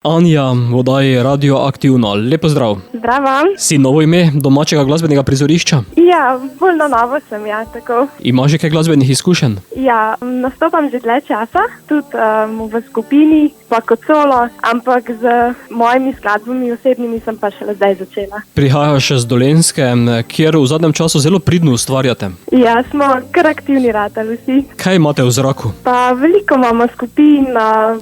Anja, v oddaji Radioaktivno. Lep pozdrav. Zdravo. Si novo ime domačega glasbenega prizorišča? Ja, bolj na novo sem, ja, tako. Imaš že kaj glasbenih izkušenj? Ja, nastopam že dlje časa, tudi v skupini, pa kot solo, ampak z mojimi skladbami osebnimi sem pa šele zdaj začela. Prihajaš z Dolenjske, kjer v zadnjem času zelo pridno ustvarjate. Ja, smo kar aktivni ratali vsi. Kaj imate v zraku? Pa veliko imamo skupin,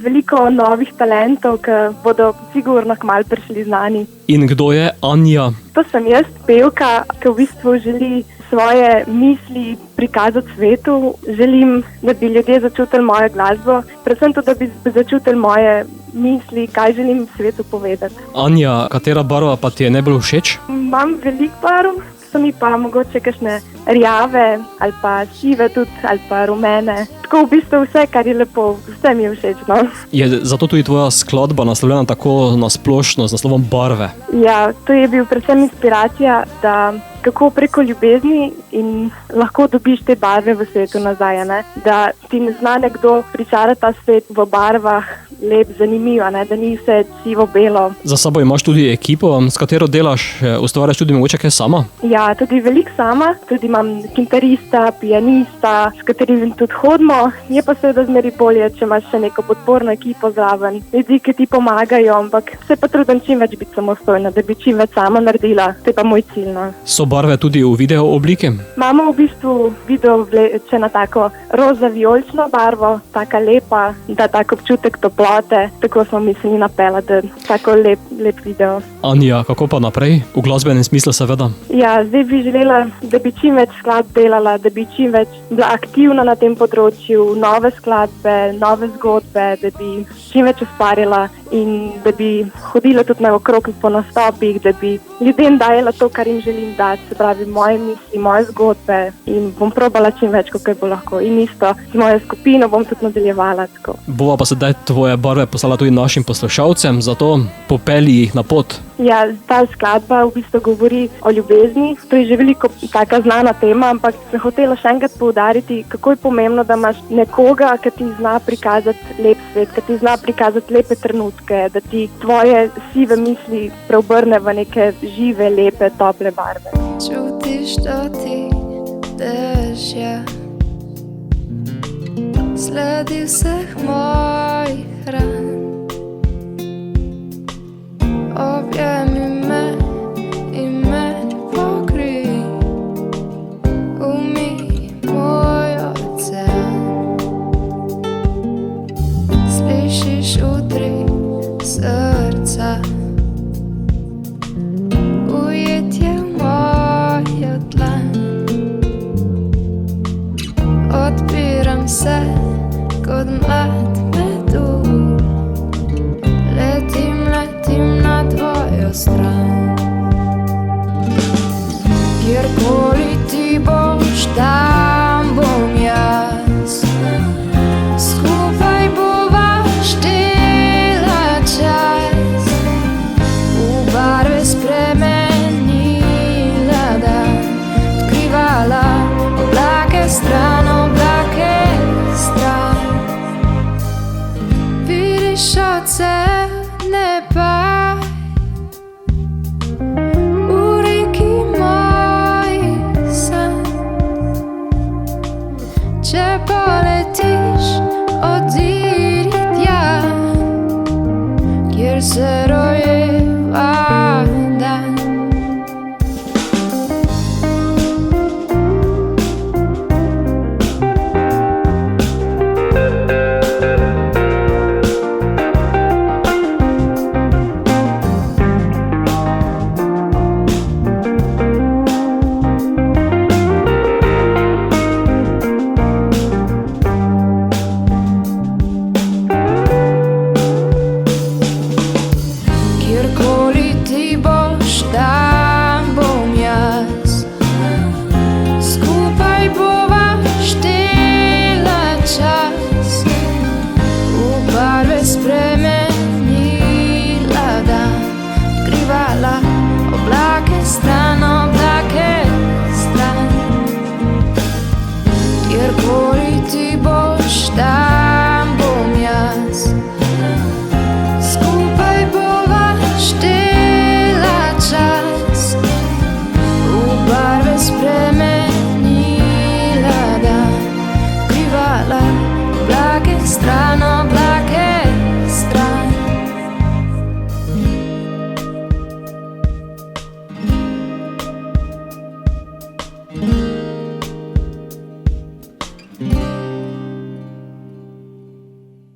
veliko novih talentov, ki bodo sigurno kmalu prišli znani. In kdo je Anja? To sem jaz, pevka, ki v bistvu želi svoje misli prikazati svetu. Želim, da bi ljudje začutili mojo glasbo, predvsem to, da bi začutili moje misli, kaj želim svetu povedati. Anja, katera barva pa ti je najbolj všeč? Imam veliko barv, so mi pa mogoče kakšne rjave ali pa sive tudi, ali pa rumene. Tako v bistvu vse, kar je lepo, vse mi je všečno. Je zato tudi tvoja skladba naslovljena tako na splošno z naslovom Barve? Ja, to je bil predvsem inspiracija, da kako preko ljubezni in lahko dobiš te barve v svetu nazaj, ne? Da ti ne zna nekdo pričarati ta svet v barvah, lep, zanimiv, ne? Da ni vse sivo-belo. Za sabo imaš tudi ekipo, s katero delaš, ustvarjaš tudi mogoče kaj sama? Ja, tudi veliko sama, tudi imam kitarista, pianista, s katerim tudi hodimo. Je pa seveda zmeri bolje, če imaš še neko podporno ekipo zraven, ljudi, ki ti pomagajo, ampak se pa trudim čim več biti samostojna, da bi čim več sama naredila. To je pa moj cilj, no. So barve tudi v video obliki? Imamo v bistvu video vleče na tako roza-vijolično barvo, taka lepa, da tako občutek toplote, tako smo mislili napeljati, da tako lep video. Anja, kako pa naprej? V glasbenem smislu seveda. Ja, zdaj bi želela, da bi čim več skladb delala, da bi čim več bila aktivna na tem področju, nove skladbe, nove zgodbe, da bi čim več ustvarjala in da bi hodila tudi naokrog po nastopih, da bi ljudem dajala to, kar jim želim dati, se pravi moje misli, moje zgodbe, in bom probala čim več, kot bo lahko. In isto z mojo skupino bom tudi nadaljevala tako. Bova pa sedaj tvoje barve poslala tudi našim poslušalcem, zato popelji jih na pot. Ja, ta skladba v bistvu govori o ljubezni. To je že veliko taka znana tema, ampak sem hotela še enkrat poudariti, kako je pomembno, da imaš nekoga, ki ti zna prikazati lep svet, ki ti zna prikazati lepe trenutke, da ti tvoje sive misli preobrne v neke žive, lepe, tople barve. Čutiš to ti dežja, sledi vseh mojih ran. Objemi me in me pokrij, umij moj ocean. Slišiš utri srca, ujetje v mojo dlan. Odpiram se kot mlad medul, letim na tvojo stran. Kjerkoli ti boš, tam bom jaz. Skupaj bova štela čas, v barve spremenila dan, odkrivala oblake stran. Vidiš ocean neba, v reki mojih sanj. Če poletiš, odidi tja, kjer se rojeva dan. Thank